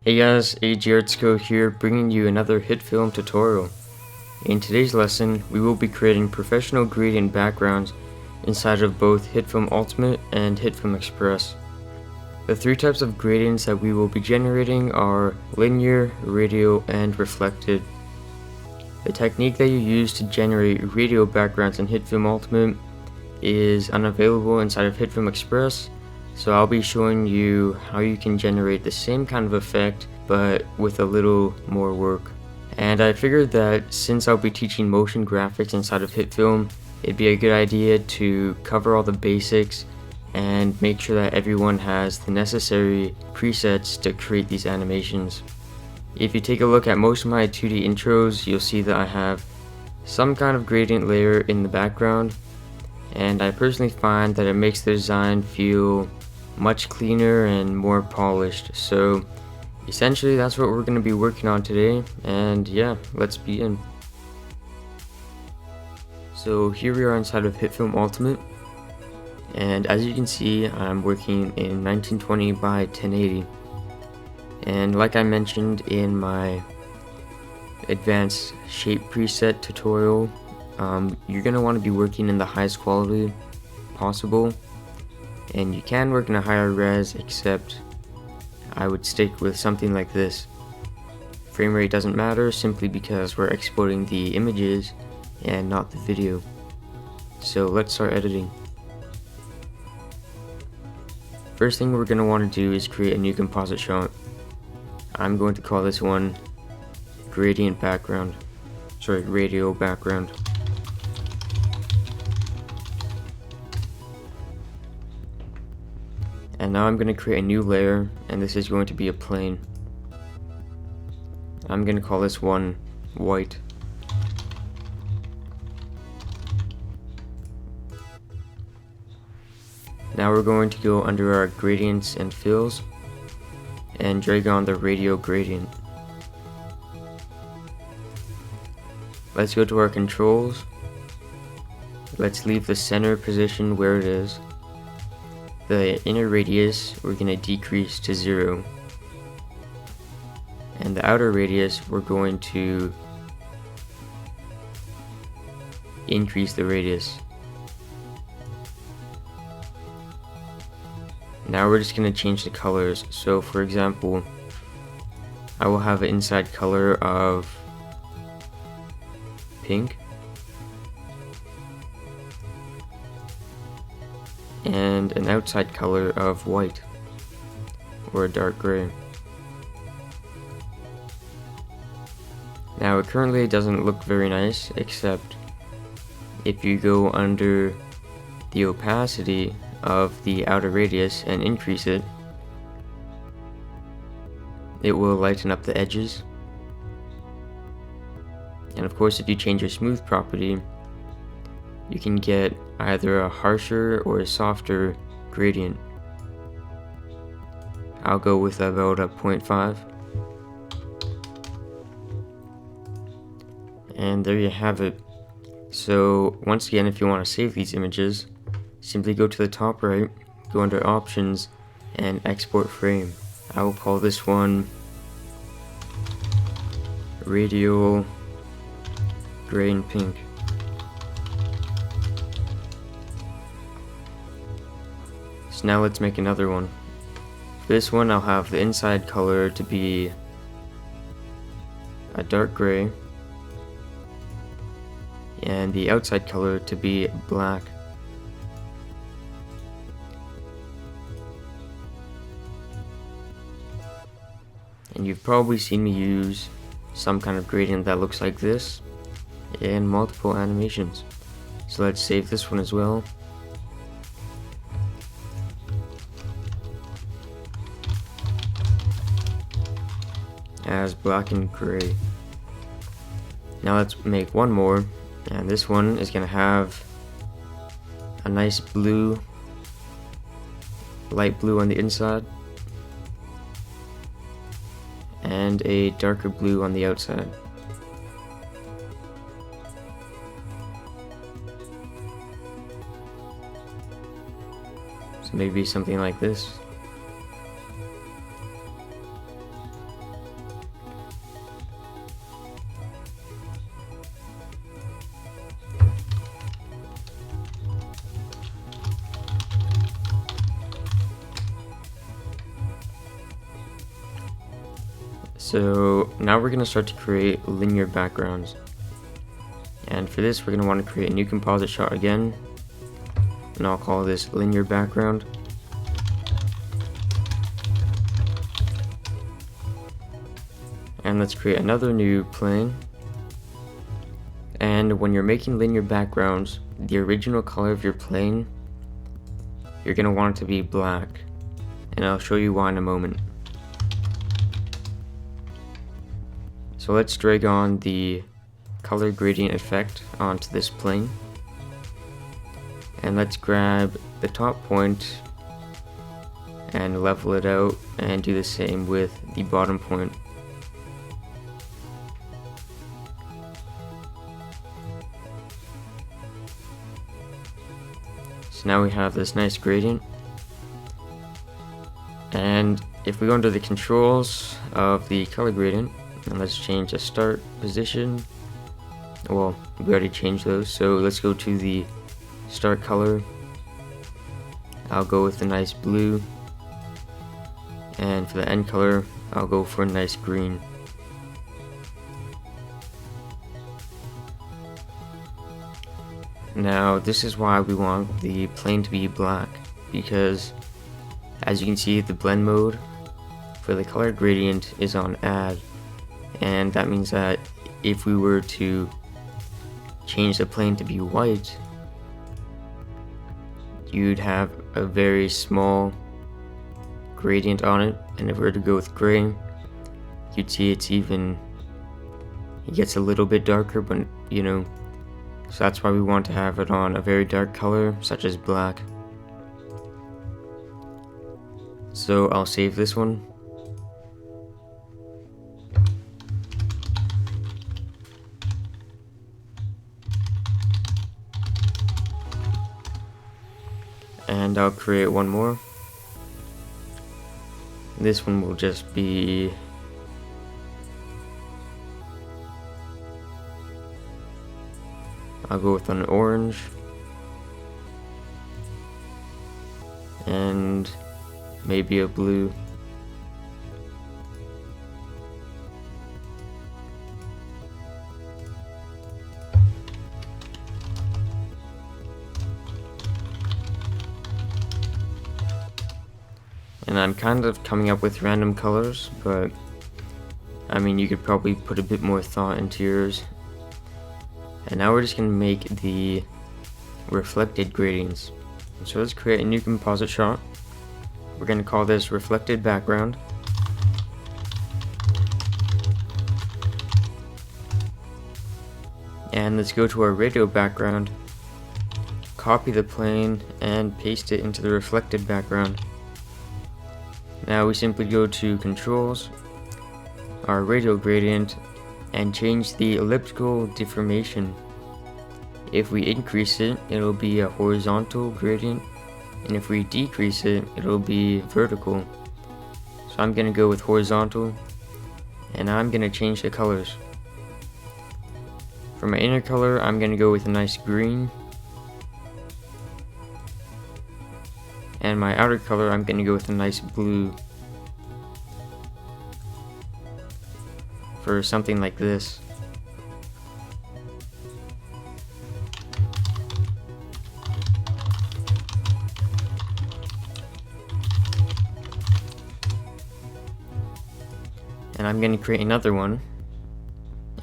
Hey guys, AGArtsCo here, bringing you another HitFilm tutorial. In today's lesson, we will be creating professional gradient backgrounds inside of both HitFilm Ultimate and HitFilm Express. The three types of gradients that we will be generating are linear, radial, and reflected. The technique that you use to generate radial backgrounds in HitFilm Ultimate is unavailable inside of HitFilm Express, so I'll be showing you how you can generate the same kind of effect but with a little more work. And I figured that since I'll be teaching motion graphics inside of HitFilm, it'd be a good idea to cover all the basics and make sure that everyone has the necessary presets to create these animations. If you take a look at most of my 2D intros, you'll see that I have some kind of gradient layer in the background, and I personally find that it makes the design feel much cleaner and more polished. So essentially that's what we're going to be working on today, and yeah, let's begin. So here we are inside of HitFilm Ultimate, and as you can see, I'm working in 1920 by 1080, and like I mentioned in my advanced shape preset tutorial, you're going to want to be working in the highest quality possible, and you can work in a higher res, except I would stick with something like this. Frame rate doesn't matter simply because we're exporting the images and not the video. So let's start editing. First thing we're going to want to do is create a new composite shot. I'm going to call this one radial background. And now I'm going to create a new layer, and this is going to be a plane. I'm going to call this one white. Now we're going to go under our gradients and fills and drag on the radial gradient. Let's go to our controls. Let's leave the center position where it is. The inner radius we're going to decrease to 0, and the outer radius we're going to increase the radius. Now we're just going to change the colors. So for example, I will have an inside color of pink and an outside color of white or a dark gray. Now it currently doesn't look very nice, except if you go under the opacity of the outer radius and increase it, it will lighten up the edges. And of course, if you change your smooth property, you can get either a harsher or a softer gradient. I'll go with about a 0.5. And there you have it. So once again, if you want to save these images, simply go to the top right, go under options, and export frame. I will call this one radial gray and pink. So now let's make another one. For this one, I'll have the inside color to be a dark gray and the outside color to be black. And you've probably seen me use some kind of gradient that looks like this in multiple animations. So let's save this one as well. As black and gray. Now let's make one more, and this one is going to have a nice blue, light blue on the inside, and a darker blue on the outside. So maybe something like this. So now we're going to start to create linear backgrounds. And for this, we're going to want to create a new composite shot again. And I'll call this linear background. And let's create another new plane. And when you're making linear backgrounds, the original color of your plane, you're going to want it to be black. And I'll show you why in a moment. So let's drag on the color gradient effect onto this plane. And let's grab the top point and level it out and do the same with the bottom point. So now we have this nice gradient. And if we go under the controls of the color gradient, and let's change the start position. Well, we already changed those, so let's go to the start color. I'll go with a nice blue, and for the end color, I'll go for a nice green. Now, this is why we want the plane to be black, because as you can see, the blend mode for the color gradient is on add, and that means that if we were to change the plane to be white, you'd have a very small gradient on it, and if we were to go with gray, you'd see it gets a little bit darker, but you know, so that's why we want to have it on a very dark color such as black. So I'll save this one. And I'll create one more. This one will just be I'll go with an orange and maybe a blue. And I'm kind of coming up with random colors, but I mean, you could probably put a bit more thought into yours. And now we're just going to make the reflected gradients. So let's create a new composite shot. We're going to call this reflected background. And let's go to our radial background, copy the plane, and paste it into the reflected background. Now we simply go to controls, our radial gradient, and change the elliptical deformation. If we increase it, it'll be a horizontal gradient, and if we decrease it, it'll be vertical. So I'm going to go with horizontal, and I'm going to change the colors. For my inner color, I'm going to go with a nice green, and my outer color, I'm going to go with a nice blue. For something like this. And I'm going to create another one.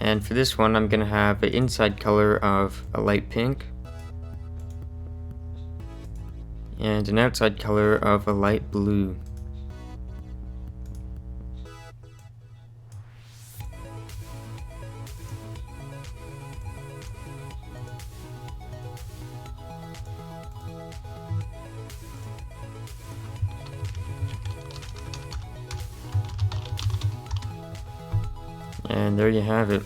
And for this one, I'm going to have an inside color of a light pink and an outside color of a light blue. And there you have it.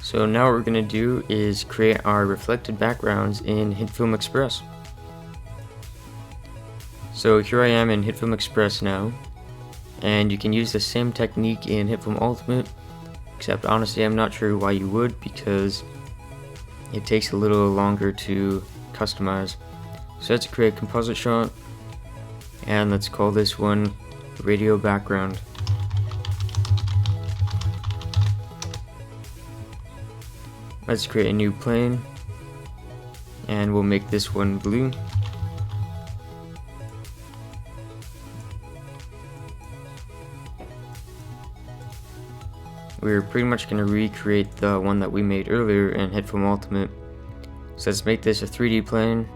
So now what we're going to do is create our reflected backgrounds in HitFilm Express. So here I am in HitFilm Express now, and you can use the same technique in HitFilm Ultimate, except honestly I'm not sure why you would, because it takes a little longer to customize. So let's create a composite shot, and let's call this one radial background. Let's create a new plane, and we'll make this one blue. We're pretty much going to recreate the one that we made earlier in HitFilm Ultimate. So let's make this a 3D plane,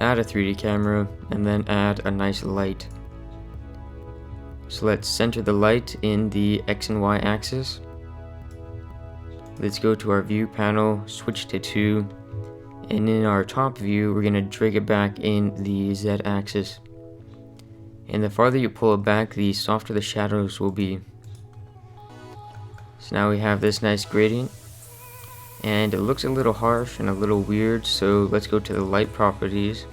add a 3D camera, and then add a nice light. So let's center the light in the X and Y axis. Let's go to our view panel, switch to 2, and in our top view we're going to drag it back in the Z axis. And the farther you pull it back, the softer the shadows will be. So now we have this nice gradient, and it looks a little harsh and a little weird, so let's go to the light properties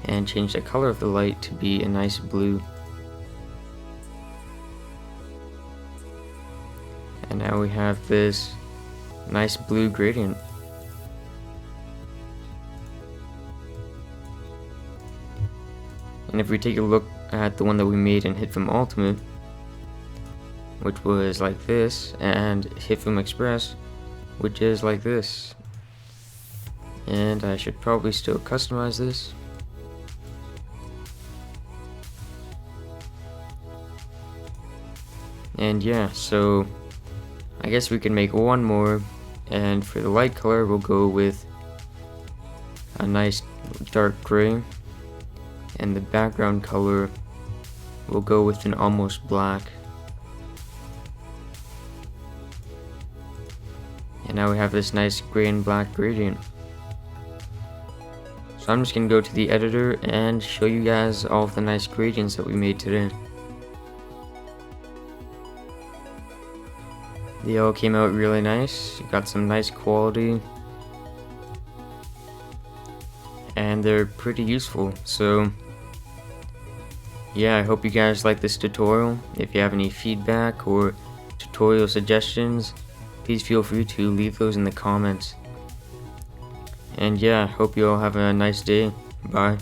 and change the color of the light to be a nice blue. And now we have this nice blue gradient. And if we take a look at the one that we made in HitFilm Ultimate, which was like this, and HitFilm Express, which is like this. And I should probably still customize this. And yeah, so I guess we can make one more, and for the light color we'll go with a nice dark gray, and the background color we'll go with an almost black. And now we have this nice gray and black gradient. So I'm just going to go to the editor and show you guys all of the nice gradients that we made today. They all came out really nice, got some nice quality, and they're pretty useful. So yeah, I hope you guys like this tutorial. If you have any feedback or tutorial suggestions, please feel free to leave those in the comments. And yeah, hope you all have a nice day. Bye.